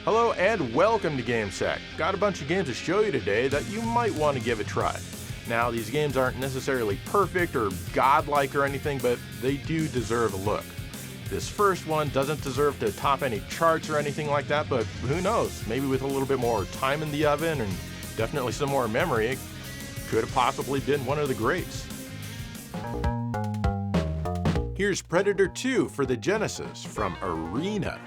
Hello and welcome to GameSec. Got a bunch of games to show you today that you might want to give a try. Now, these games aren't necessarily perfect or godlike or anything, but they do deserve a look. This first one doesn't deserve to top any charts or anything like that, but who knows, maybe with a little bit more time in the oven and definitely some more memory, it could have possibly been one of the greats. Here's Predator 2 for the Genesis from Arena.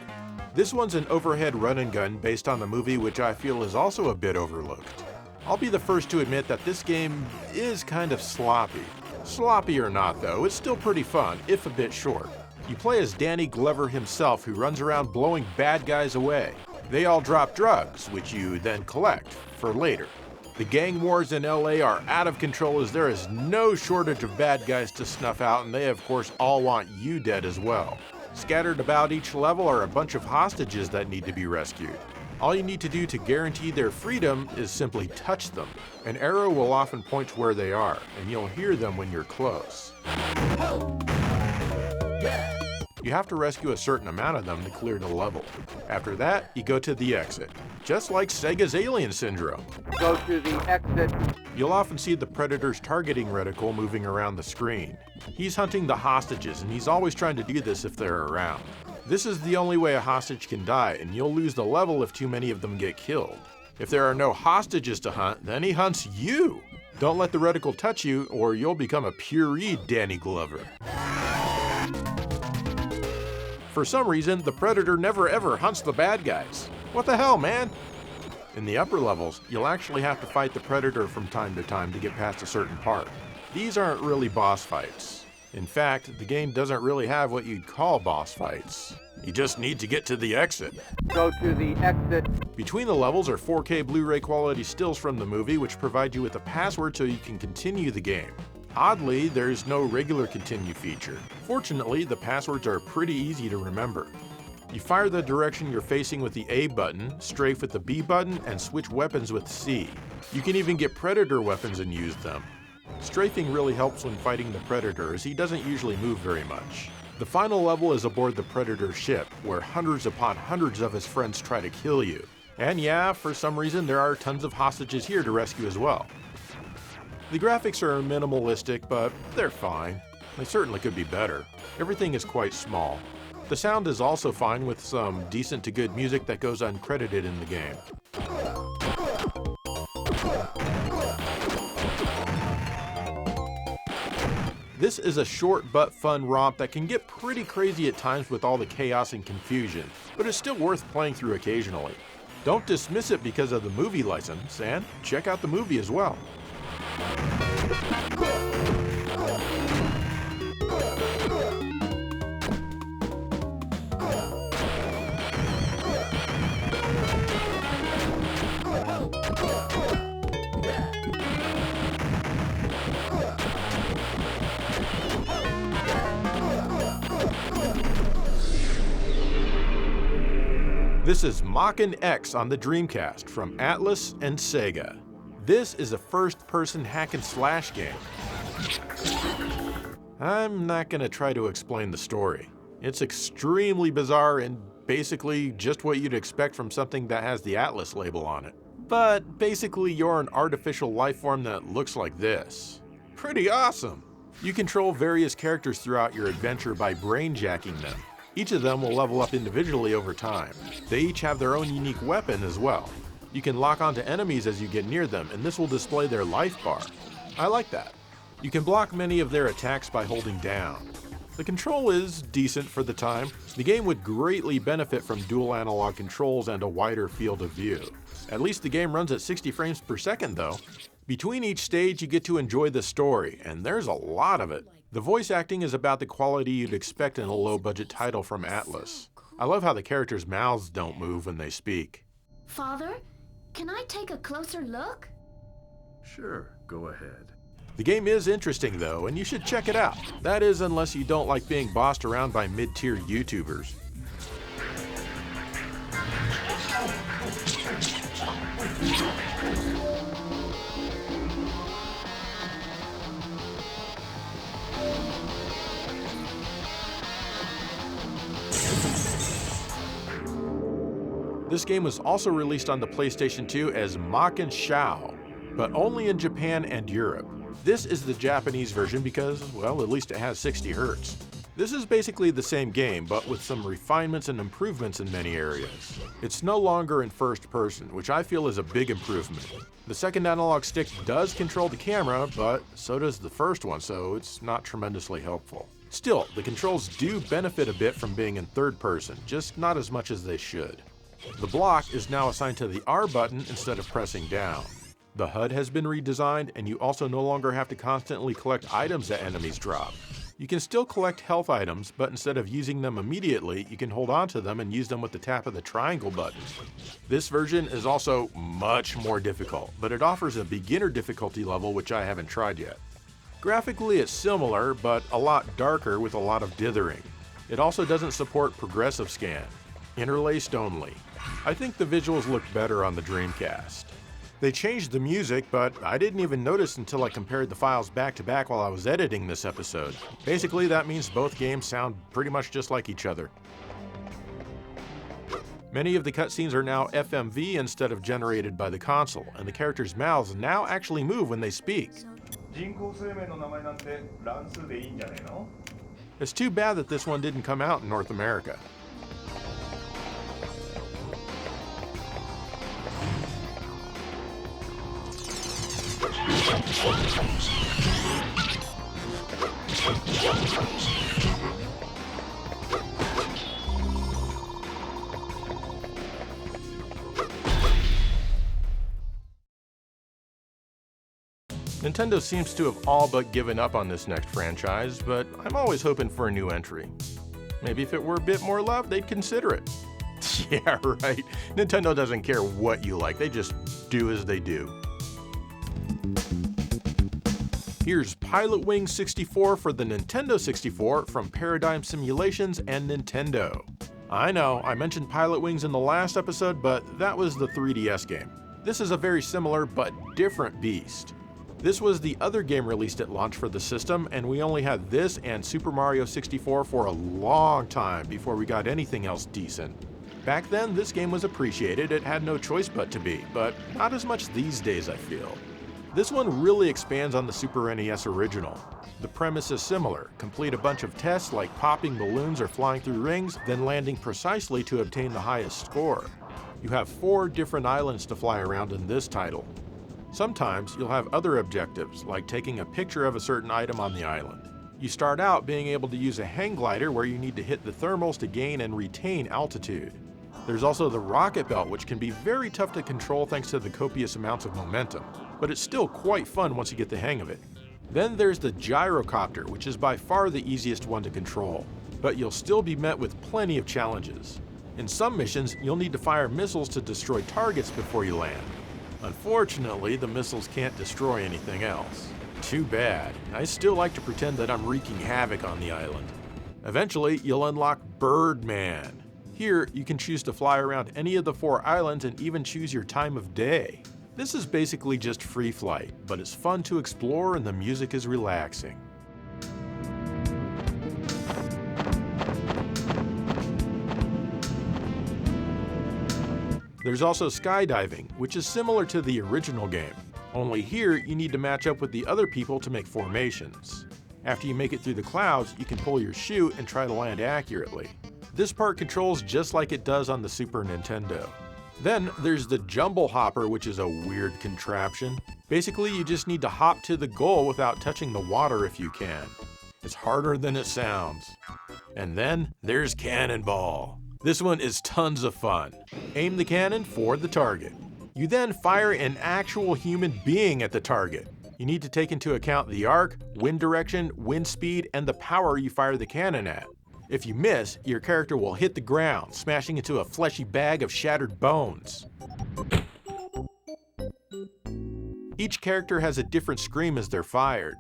This one's an overhead run and gun based on the movie, which I feel is also a bit overlooked. I'll be the first to admit that this game is kind of sloppy. Sloppy or not though, it's still pretty fun, if a bit short. You play as Danny Glover himself, who runs around blowing bad guys away. They all drop drugs, which you then collect for later. The gang wars in LA are out of control as there is no shortage of bad guys to snuff out, and they of course all want you dead as well. Scattered about each level are a bunch of hostages that need to be rescued. All you need to do to guarantee their freedom is simply touch them. An arrow will often point to where they are, and you'll hear them when you're close. You have to rescue a certain amount of them to clear the level. After that, you go to the exit. Just like Sega's Alien Syndrome. Go to the exit. You'll often see the Predator's targeting reticle moving around the screen. He's hunting the hostages, and he's always trying to do this if they're around. This is the only way a hostage can die, and you'll lose the level if too many of them get killed. If there are no hostages to hunt, then he hunts you. Don't let the reticle touch you, or you'll become a puree Danny Glover. For some reason, the Predator never ever hunts the bad guys. What the hell, man? In the upper levels, you'll actually have to fight the Predator from time to time to get past a certain part. These aren't really boss fights. In fact, the game doesn't really have what you'd call boss fights. You just need to get to the exit. Go to the exit. Between the levels are 4K Blu-ray quality stills from the movie, which provide you with a password so you can continue the game. Oddly, there's no regular continue feature. Fortunately, the passwords are pretty easy to remember. You fire the direction you're facing with the A button, strafe with the B button, and switch weapons with C. You can even get Predator weapons and use them. Strafing really helps when fighting the Predator, as he doesn't usually move very much. The final level is aboard the Predator ship, where hundreds upon hundreds of his friends try to kill you. And yeah, for some reason there are tons of hostages here to rescue as well. The graphics are minimalistic, but they're fine. They certainly could be better. Everything is quite small. The sound is also fine, with some decent to good music that goes uncredited in the game. This is a short but fun romp that can get pretty crazy at times with all the chaos and confusion, but it's still worth playing through occasionally. Don't dismiss it because of the movie license, and check out the movie as well. This is Maken X on the Dreamcast from Atlus and Sega. This is a first-person hack-and-slash game. I'm not going to try to explain the story. It's extremely bizarre and basically just what you'd expect from something that has the Atlus label on it. But basically you're an artificial life form that looks like this. Pretty awesome! You control various characters throughout your adventure by brainjacking them. Each of them will level up individually over time. They each have their own unique weapon as well. You can lock onto enemies as you get near them, and this will display their life bar. I like that. You can block many of their attacks by holding down. The control is decent for the time. The game would greatly benefit from dual analog controls and a wider field of view. At least the game runs at 60 frames per second though. Between each stage you get to enjoy the story, and there's a lot of it. The voice acting is about the quality you'd expect in a low-budget title from Atlus. I love how the characters' mouths don't move when they speak. Father, can I take a closer look? Sure, go ahead. The game is interesting though, and you should check it out. That is, unless you don't like being bossed around by mid-tier YouTubers. This game was also released on the PlayStation 2 as Maken Shao, but only in Japan and Europe. This is the Japanese version because, well, at least it has 60 Hz. This is basically the same game, but with some refinements and improvements in many areas. It's no longer in first person, which I feel is a big improvement. The second analog stick does control the camera, but so does the first one, so it's not tremendously helpful. Still, the controls do benefit a bit from being in third person, just not as much as they should. The block is now assigned to the R button instead of pressing down. The HUD has been redesigned, and you also no longer have to constantly collect items that enemies drop. You can still collect health items, but instead of using them immediately, you can hold on to them and use them with the tap of the triangle button. This version is also much more difficult, but it offers a beginner difficulty level which I haven't tried yet. Graphically it's similar, but a lot darker with a lot of dithering. It also doesn't support progressive scan, interlaced only. I think the visuals look better on the Dreamcast. They changed the music, but I didn't even notice until I compared the files back to back while I was editing this episode. Basically, that means both games sound pretty much just like each other. Many of the cutscenes are now FMV instead of generated by the console, and the characters' mouths now actually move when they speak. It's too bad that this one didn't come out in North America. Nintendo seems to have all but given up on this next franchise, but I'm always hoping for a new entry. Maybe if it were a bit more love, they'd consider it. Yeah, right. Nintendo doesn't care what you like, they just do as they do. Here's Pilotwings 64 for the Nintendo 64 from Paradigm Simulations and Nintendo. I know, I mentioned Pilotwings in the last episode, but that was the 3DS game. This is a very similar but different beast. This was the other game released at launch for the system, and we only had this and Super Mario 64 for a long time before we got anything else decent. Back then, this game was appreciated, it had no choice but to be, but not as much these days, I feel. This one really expands on the Super NES original. The premise is similar. Complete a bunch of tests like popping balloons or flying through rings, then landing precisely to obtain the highest score. You have 4 different islands to fly around in this title. Sometimes you'll have other objectives, like taking a picture of a certain item on the island. You start out being able to use a hang glider where you need to hit the thermals to gain and retain altitude. There's also the rocket belt, which can be very tough to control thanks to the copious amounts of momentum, but it's still quite fun once you get the hang of it. Then there's the gyrocopter, which is by far the easiest one to control, but you'll still be met with plenty of challenges. In some missions, you'll need to fire missiles to destroy targets before you land. Unfortunately, the missiles can't destroy anything else. Too bad. I still like to pretend that I'm wreaking havoc on the island. Eventually, you'll unlock Birdman. Here, you can choose to fly around any of the 4 islands and even choose your time of day. This is basically just free flight, but it's fun to explore and the music is relaxing. There's also skydiving, which is similar to the original game. Only here, you need to match up with the other people to make formations. After you make it through the clouds, you can pull your chute and try to land accurately. This part controls just like it does on the Super Nintendo. Then there's the Jumble Hopper, which is a weird contraption. Basically, you just need to hop to the goal without touching the water if you can. It's harder than it sounds. And then there's Cannonball. This one is tons of fun. Aim the cannon for the target. You then fire an actual human being at the target. You need to take into account the arc, wind direction, wind speed, and the power you fire the cannon at. If you miss, your character will hit the ground, smashing into a fleshy bag of shattered bones. Each character has a different scream as they're fired.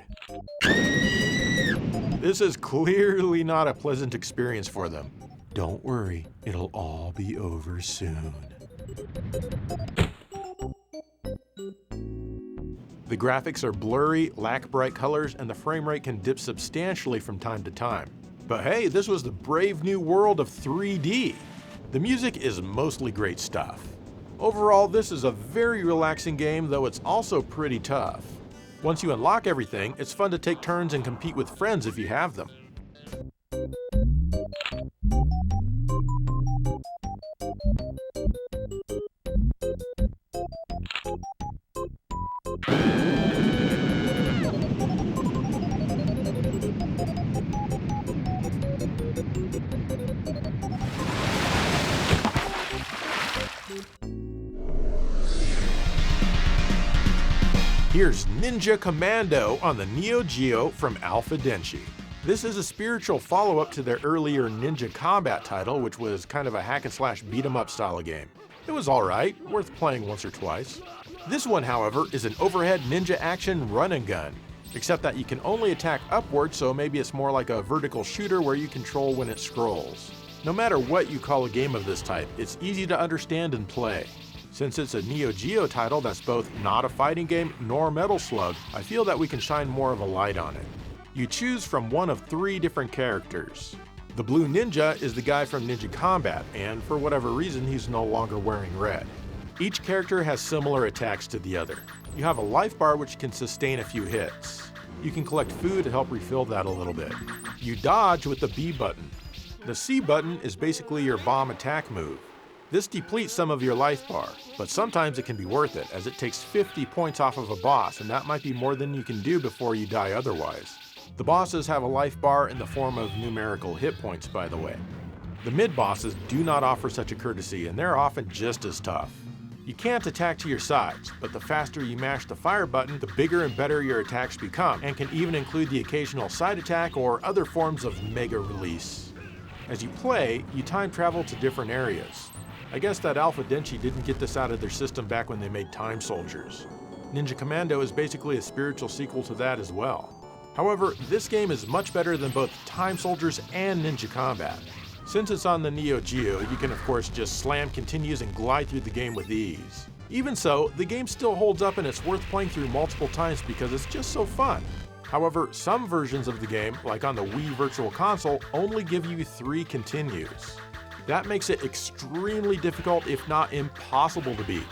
This is clearly not a pleasant experience for them. Don't worry, it'll all be over soon. The graphics are blurry, lack bright colors, and the frame rate can dip substantially from time to time. But hey, this was the brave new world of 3D. The music is mostly great stuff. Overall, this is a very relaxing game, though it's also pretty tough. Once you unlock everything, it's fun to take turns and compete with friends if you have them. Here's Ninja Commando on the Neo Geo from Alpha Denshi. This is a spiritual follow-up to their earlier Ninja Combat title, which was kind of a hack-and-slash beat-em-up style of game. It was alright, worth playing once or twice. This one, however, is an overhead ninja action run and gun, except that you can only attack upward, so maybe it's more like a vertical shooter where you control when it scrolls. No matter what you call a game of this type, it's easy to understand and play. Since it's a Neo Geo title that's both not a fighting game nor Metal Slug, I feel that we can shine more of a light on it. You choose from one of 3 different characters. The blue ninja is the guy from Ninja Combat, and for whatever reason he's no longer wearing red. Each character has similar attacks to the other. You have a life bar which can sustain a few hits. You can collect food to help refill that a little bit. You dodge with the B button. The C button is basically your bomb attack move. This depletes some of your life bar, but sometimes it can be worth it, as it takes 50 points off of a boss, and that might be more than you can do before you die otherwise. The bosses have a life bar in the form of numerical hit points, by the way. The mid-bosses do not offer such a courtesy, and they're often just as tough. You can't attack to your sides, but the faster you mash the fire button, the bigger and better your attacks become, and can even include the occasional side attack or other forms of mega release. As you play, you time travel to different areas. I guess that Alpha Denshi didn't get this out of their system back when they made Time Soldiers. Ninja Commando is basically a spiritual sequel to that as well. However, this game is much better than both Time Soldiers and Ninja Combat. Since it's on the Neo Geo, you can of course just slam continues and glide through the game with ease. Even so, the game still holds up and it's worth playing through multiple times because it's just so fun. However, some versions of the game, like on the Wii Virtual Console, only give you 3 continues. That makes it extremely difficult, if not impossible to beat.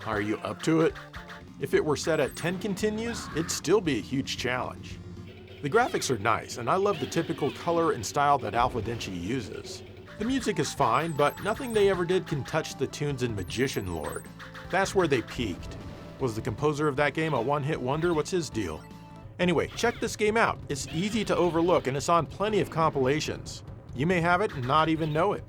Are you up to it? If it were set at 10 continues, it'd still be a huge challenge. The graphics are nice, and I love the typical color and style that Alpha Denshi uses. The music is fine, but nothing they ever did can touch the tunes in Magician Lord. That's where they peaked. Was the composer of that game a one-hit wonder? What's his deal? Anyway, check this game out. It's easy to overlook, and it's on plenty of compilations. You may have it and not even know it.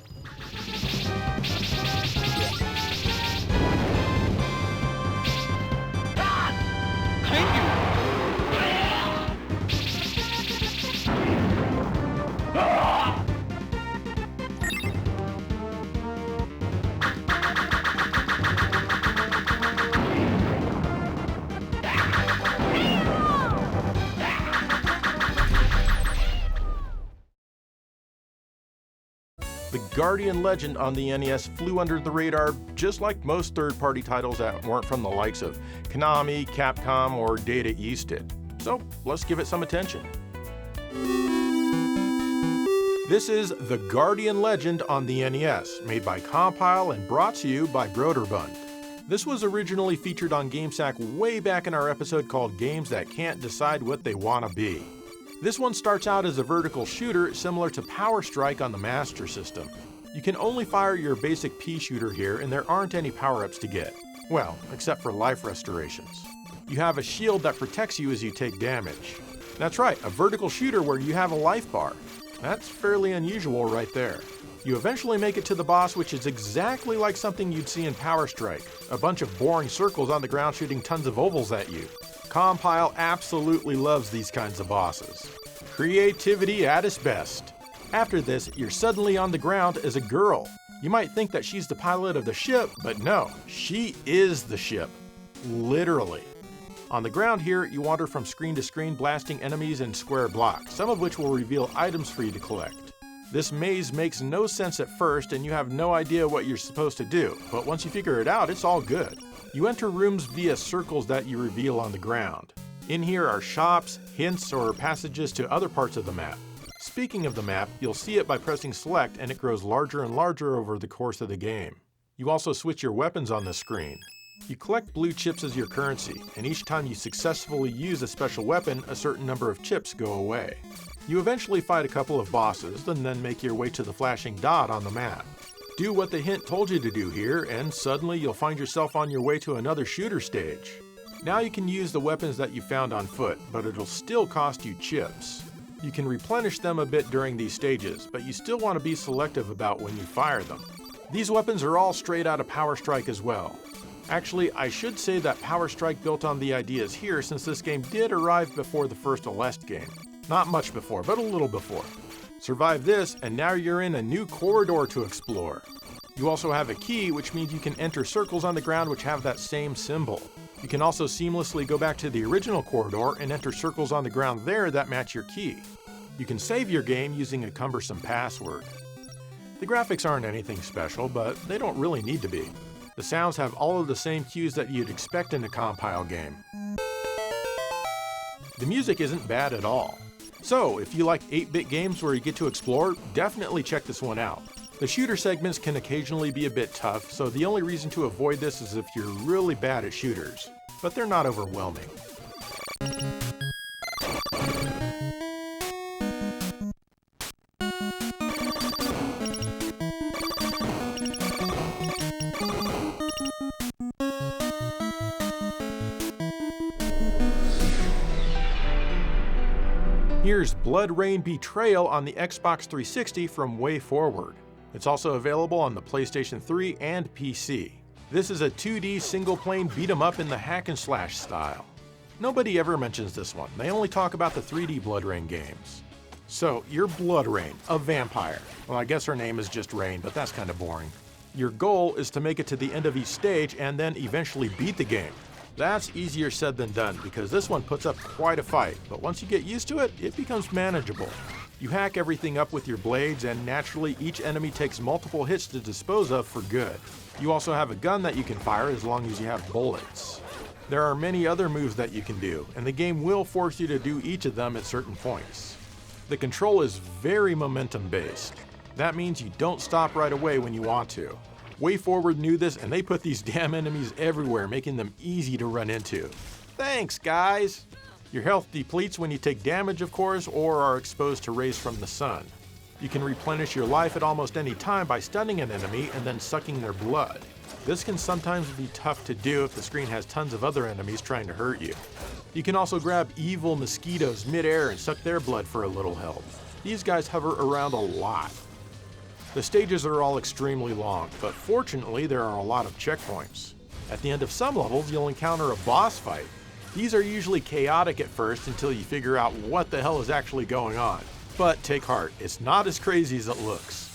The Guardian Legend on the NES flew under the radar just like most third-party titles that weren't from the likes of Konami, Capcom, or Data East did. So let's give it some attention. This is The Guardian Legend on the NES, made by Compile and brought to you by Broderbund. This was originally featured on GameSack way back in our episode called Games That Can't Decide What They Wanna Be. This one starts out as a vertical shooter similar to Power Strike on the Master System. You can only fire your basic pea shooter here, and there aren't any power-ups to get. Well, except for life restorations. You have a shield that protects you as you take damage. That's right, a vertical shooter where you have a life bar. That's fairly unusual right there. You eventually make it to the boss, which is exactly like something you'd see in Power Strike. A bunch of boring circles on the ground shooting tons of ovals at you. Compile absolutely loves these kinds of bosses. Creativity at its best. After this, you're suddenly on the ground as a girl. You might think that she's the pilot of the ship, but no, she is the ship. Literally. On the ground here, you wander from screen to screen blasting enemies in square blocks, some of which will reveal items for you to collect. This maze makes no sense at first and you have no idea what you're supposed to do, but once you figure it out, it's all good. You enter rooms via circles that you reveal on the ground. In here are shops, hints, or passages to other parts of the map. Speaking of the map, you'll see it by pressing select and it grows larger and larger over the course of the game. You also switch your weapons on the screen. You collect blue chips as your currency, and each time you successfully use a special weapon, a certain number of chips go away. You eventually fight a couple of bosses and then make your way to the flashing dot on the map. Do what the hint told you to do here, and suddenly you'll find yourself on your way to another shooter stage. Now you can use the weapons that you found on foot, but it'll still cost you chips. You can replenish them a bit during these stages, but you still want to be selective about when you fire them. These weapons are all straight out of Power Strike as well. Actually, I should say that Power Strike built on the ideas here since this game did arrive before the first Aleste game. Not much before, but a little before. Survive this, and now you're in a new corridor to explore. You also have a key, which means you can enter circles on the ground which have that same symbol. You can also seamlessly go back to the original corridor and enter circles on the ground there that match your key. You can save your game using a cumbersome password. The graphics aren't anything special, but they don't really need to be. The sounds have all of the same cues that you'd expect in a compile game. The music isn't bad at all. So, if you like 8-bit games where you get to explore, definitely check this one out. The shooter segments can occasionally be a bit tough, so the only reason to avoid this is if you're really bad at shooters, but they're not overwhelming. Here's BloodRayne Betrayal on the Xbox 360 from WayForward. It's also available on the PlayStation 3 and PC. This is a 2D single-plane beat-em-up in the hack-and-slash style. Nobody ever mentions this one. They only talk about the 3D BloodRayne games. So, you're BloodRayne, a vampire. Well, I guess her name is just Rain, but that's kind of boring. Your goal is to make it to the end of each stage and then eventually beat the game. That's easier said than done because this one puts up quite a fight, but once you get used to it, it becomes manageable. You hack everything up with your blades, and naturally each enemy takes multiple hits to dispose of for good. You also have a gun that you can fire as long as you have bullets. There are many other moves that you can do, and the game will force you to do each of them at certain points. The control is very momentum based. That means you don't stop right away when you want to. WayForward knew this, and they put these damn enemies everywhere, making them easy to run into. Thanks, guys! Your health depletes when you take damage, of course, or are exposed to rays from the sun. You can replenish your life at almost any time by stunning an enemy and then sucking their blood. This can sometimes be tough to do if the screen has tons of other enemies trying to hurt you. You can also grab evil mosquitoes mid-air and suck their blood for a little help. These guys hover around a lot. The stages are all extremely long, but fortunately there are a lot of checkpoints. At the end of some levels, you'll encounter a boss fight. These are usually chaotic at first until you figure out what the hell is actually going on. But take heart, it's not as crazy as it looks.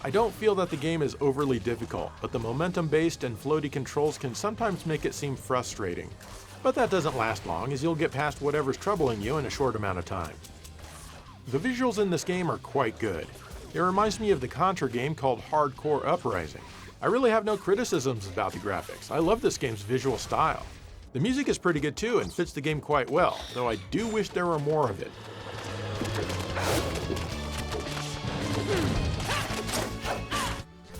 I don't feel that the game is overly difficult, but the momentum-based and floaty controls can sometimes make it seem frustrating. But that doesn't last long, as you'll get past whatever's troubling you in a short amount of time. The visuals in this game are quite good. It reminds me of the Contra game called Hardcore Uprising. I really have no criticisms about the graphics. I love this game's visual style. The music is pretty good too and fits the game quite well, though I do wish there were more of it.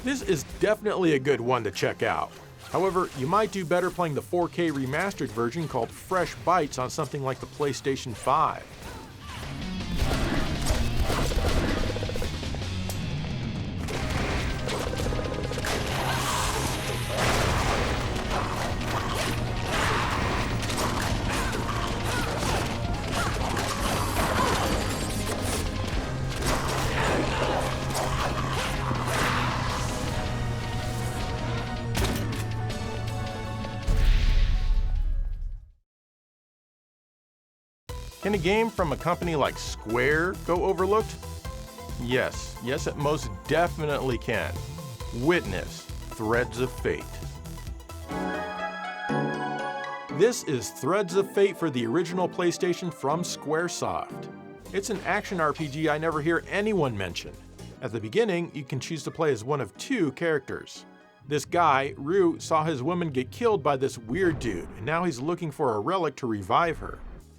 This is definitely a good one to check out. However, you might do better playing the 4K remastered version called Fresh Bites on something like the PlayStation 5. Can a game from a company like Square go overlooked? Yes, it most definitely can. Witness Threads of Fate. This is Threads of Fate for the original PlayStation from Squaresoft. It's an action RPG I never hear anyone mention. At the beginning, you can choose to play as one of two characters. This guy, Rue, saw his woman get killed by this weird dude, and now he's looking for a relic to revive her.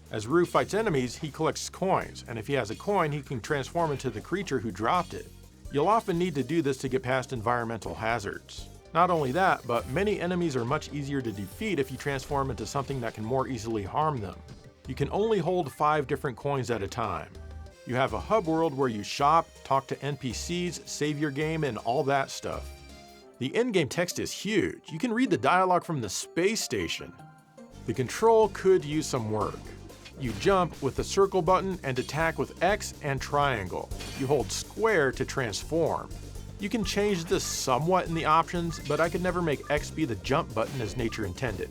As Rue fights enemies, he collects coins, and if he has a coin, he can transform into the creature who dropped it. You'll often need to do this to get past environmental hazards. Not only that, but many enemies are much easier to defeat if you transform into something that can more easily harm them. You can only hold 5 different coins at a time. You have a hub world where you shop, talk to NPCs, save your game, and all that stuff. The in-game text is huge. You can read the dialogue from the space station. The control could use some work. You jump with the circle button and attack with X and triangle. You hold square to transform. You can change this somewhat in the options, but I could never make X be the jump button as nature intended.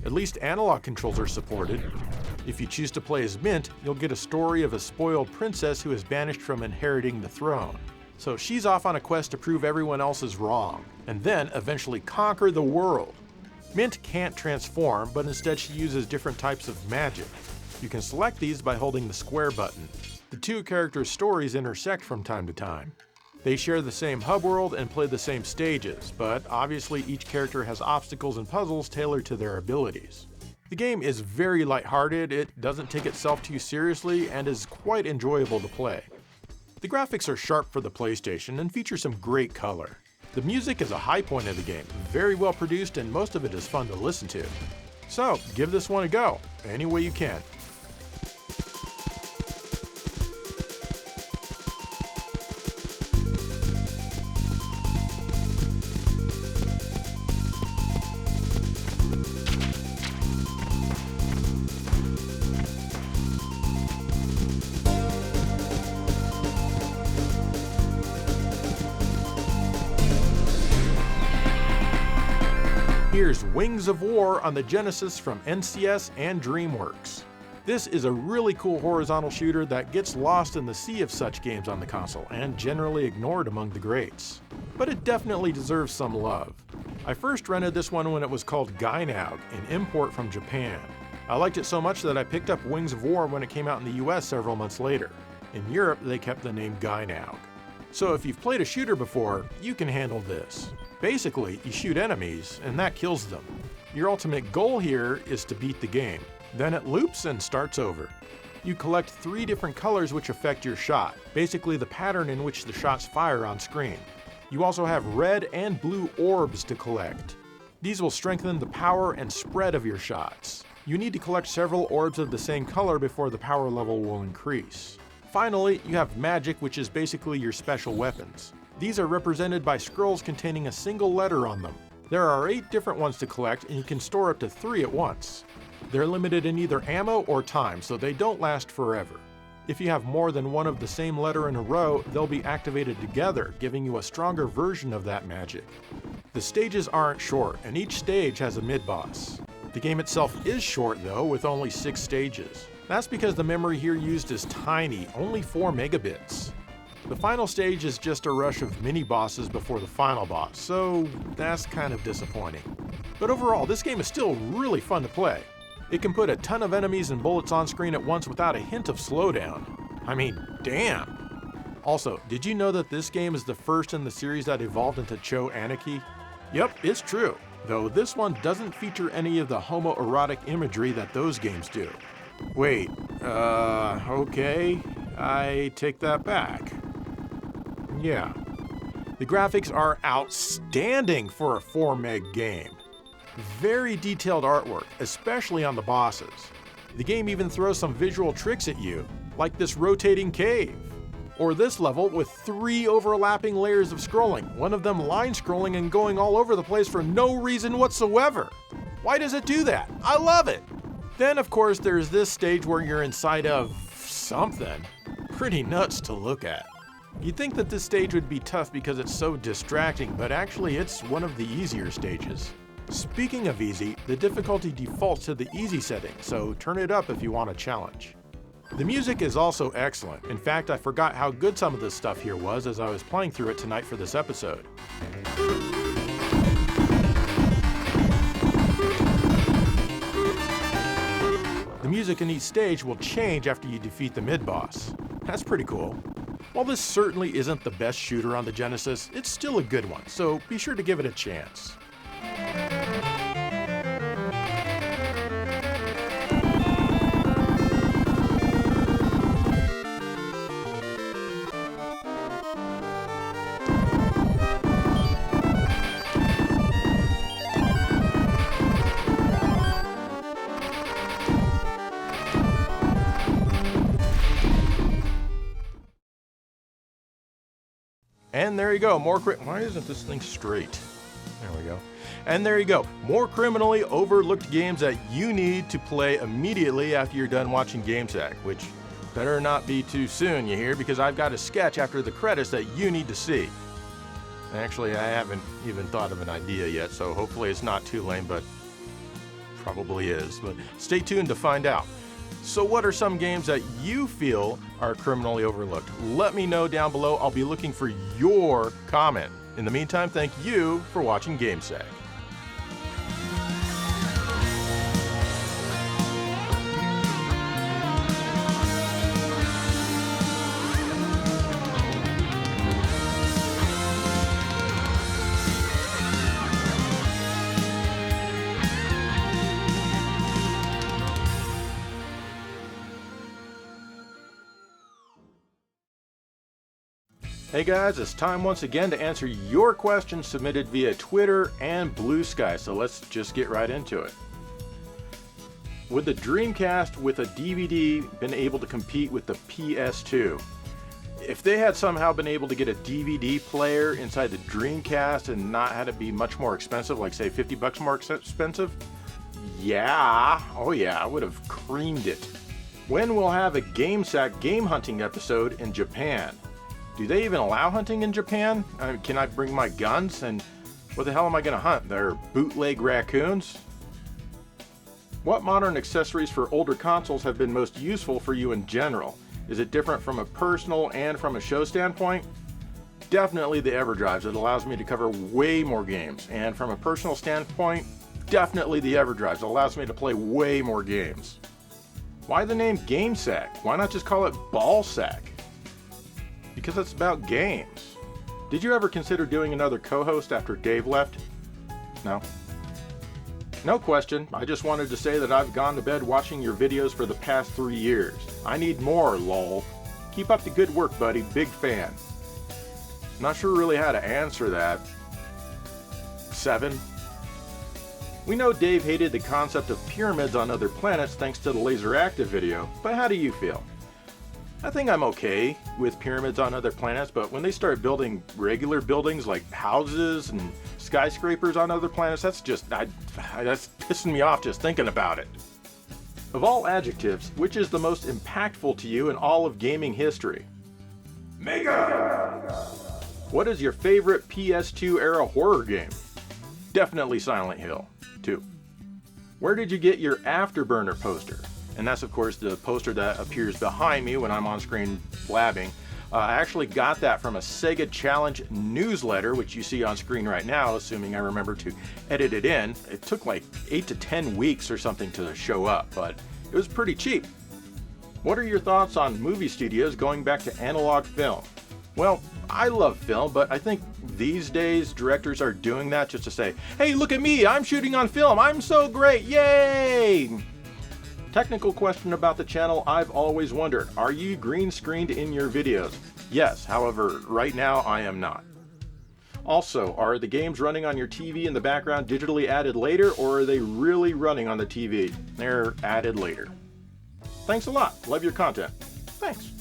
At least analog controls are supported. If you choose to play as Mint, you'll get a story of a spoiled princess who is banished from inheriting the throne. So she's off on a quest to prove everyone else is wrong, and then eventually conquer the world. Mint can't transform, but instead she uses different types of magic. You can select these by holding the square button. The two characters' stories intersect from time to time. They share the same hub world and play the same stages, but obviously each character has obstacles and puzzles tailored to their abilities. The game is very lighthearted, it doesn't take itself too seriously, and is quite enjoyable to play. The graphics are sharp for the PlayStation and feature some great color. The music is a high point of the game, very well produced, and most of it is fun to listen to. So, give this one a go, any way you can. Here's Wings of War on the Genesis from NCS and DreamWorks. This is a really cool horizontal shooter that gets lost in the sea of such games on the console and generally ignored among the greats. But it definitely deserves some love. I first rented this one when it was called Gainaug, an import from Japan. I liked it so much that I picked up Wings of War when it came out in the US several months later. In Europe, they kept the name Gainaug. So if you've played a shooter before, you can handle this. Basically, you shoot enemies, and that kills them. Your ultimate goal here is to beat the game. Then it loops and starts over. You collect 3 different colors which affect your shot, basically the pattern in which the shots fire on screen. You also have red and blue orbs to collect. These will strengthen the power and spread of your shots. You need to collect several orbs of the same color before the power level will increase. Finally, you have magic, which is basically your special weapons. These are represented by scrolls containing a single letter on them. There are 8 different ones to collect, and you can store up to 3 at once. They're limited in either ammo or time, so they don't last forever. If you have more than one of the same letter in a row, they'll be activated together, giving you a stronger version of that magic. The stages aren't short, and each stage has a mid-boss. The game itself is short though, with only 6 stages. That's because the memory here used is tiny, only 4 megabits. The final stage is just a rush of mini-bosses before the final boss, so that's kind of disappointing. But overall, this game is still really fun to play. It can put a ton of enemies and bullets on screen at once without a hint of slowdown. I mean, damn! Also, did you know that this game is the first in the series that evolved into Cho Anarchy? Yep, it's true, though this one doesn't feature any of the homoerotic imagery that those games do. Wait, okay, I take that back. Yeah. The graphics are outstanding for a 4 meg game. Very detailed artwork, especially on the bosses. The game even throws some visual tricks at you, like this rotating cave. Or this level with 3 overlapping layers of scrolling, one of them line scrolling and going all over the place for no reason whatsoever. Why does it do that? I love it! Then of course there's this stage where you're inside of something. Pretty nuts to look at. You'd think that this stage would be tough because it's so distracting, but actually it's one of the easier stages. Speaking of easy, the difficulty defaults to the easy setting, so turn it up if you want a challenge. The music is also excellent. In fact, I forgot how good some of this stuff here was as I was playing through it tonight for this episode. The music in each stage will change after you defeat the mid-boss. That's pretty cool. While this certainly isn't the best shooter on the Genesis, it's still a good one, so be sure to give it a chance. And there you go, why isn't this thing straight? There we go. And there you go, more criminally overlooked games that you need to play immediately after you're done watching GameSack, which better not be too soon, you hear, because I've got a sketch after the credits that you need to see. Actually, I haven't even thought of an idea yet, so hopefully it's not too lame, but probably is. But stay tuned to find out. So what are some games that you feel are criminally overlooked? Let me know down below. I'll be looking for your comment. In the meantime, thank you for watching GameSack. Hey guys, it's time once again to answer your questions submitted via Twitter and Blue Sky, so let's just get right into it. Would the Dreamcast with a DVD been able to compete with the PS2? If they had somehow been able to get a DVD player inside the Dreamcast and not had it be much more expensive, like say $50 more expensive, yeah, oh yeah, I would have creamed it. When we'll have a GameSack game hunting episode in Japan? Do they even allow hunting in Japan? Can I bring my guns? And what the hell am I going to hunt? They're bootleg raccoons? What modern accessories for older consoles have been most useful for you in general? Is it different from a personal and from a show standpoint? Definitely the EverDrives. It allows me to cover way more games. And from a personal standpoint, definitely the EverDrives. It allows me to play way more games. Why the name GameSack? Why not just call it Ballsack? Because it's about games. Did you ever consider doing another co-host after Dave left? No? No question. I just wanted to say that I've gone to bed watching your videos for the past 3 years. I need more, lol. Keep up the good work, buddy. Big fan. Not sure really how to answer that. 7. We know Dave hated the concept of pyramids on other planets thanks to the laser active video, but how do you feel? I think I'm okay with pyramids on other planets, but when they start building regular buildings like houses and skyscrapers on other planets, that's pissing me off just thinking about it. Of all adjectives, which is the most impactful to you in all of gaming history? Mega! What is your favorite PS2 era horror game? Definitely Silent Hill 2. Where did you get your Afterburner poster? And that's of course the poster that appears behind me when I'm on screen blabbing. I actually got that from a Sega Challenge newsletter, which you see on screen right now, assuming I remember to edit it in. It took like 8 to 10 weeks or something to show up, but it was pretty cheap. What are your thoughts on movie studios going back to analog film? Well, I love film, but I think these days directors are doing that just to say, hey, look at me, I'm shooting on film, I'm so great, yay! Technical question about the channel I've always wondered. Are you green screened in your videos? Yes, however, right now I am not. Also, are the games running on your TV in the background digitally added later, or are they really running on the TV? They're added later. Thanks a lot. Love your content. Thanks.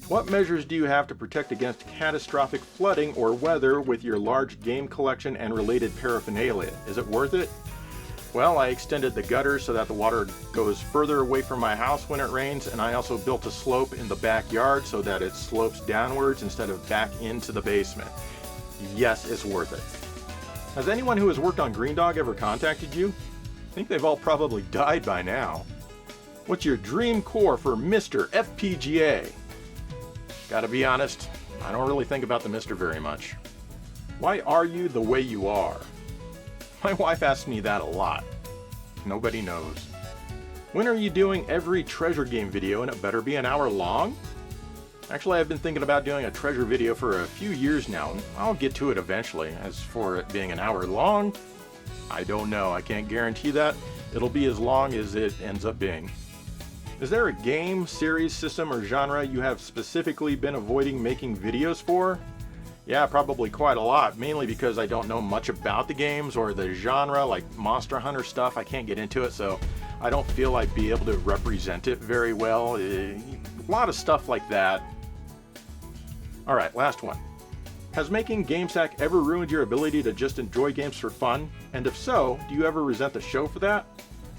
What measures do you have to protect against catastrophic flooding or weather with your large game collection and related paraphernalia? Is it worth it? Well, I extended the gutters so that the water goes further away from my house when it rains, and I also built a slope in the backyard so that it slopes downwards instead of back into the basement. Yes, it's worth it. Has anyone who has worked on Green Dog ever contacted you? I think they've all probably died by now. What's your dream core for Mr. FPGA? Gotta be honest, I don't really think about the Mr. very much. Why are you the way you are? My wife asks me that a lot. Nobody knows. When are you doing every treasure game video, and it better be an hour long? Actually, I've been thinking about doing a treasure video for a few years now, and I'll get to it eventually. As for it being an hour long, I don't know. I can't guarantee that. It'll be as long as it ends up being. Is there a game, series, system, or genre you have specifically been avoiding making videos for? Yeah, probably quite a lot, mainly because I don't know much about the games or the genre, like Monster Hunter stuff. I can't get into it, so I don't feel I'd be able to represent it very well. A lot of stuff like that. Alright, last one. Has making GameSack ever ruined your ability to just enjoy games for fun? And if so, do you ever resent the show for that?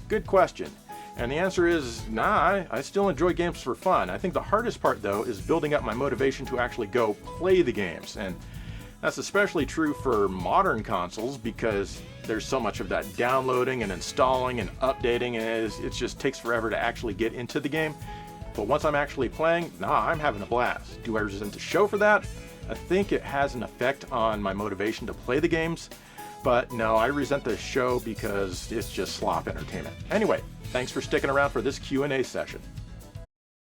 Good question. And the answer is, nah, I still enjoy games for fun. I think the hardest part, though, is building up my motivation to actually go play the games. And that's especially true for modern consoles because there's so much of that downloading and installing and updating, and it just takes forever to actually get into the game. But once I'm actually playing, nah, I'm having a blast. Do I resent the show for that? I think it has an effect on my motivation to play the games, but no, I resent the show because it's just slop entertainment. Anyway, thanks for sticking around for this Q&A session.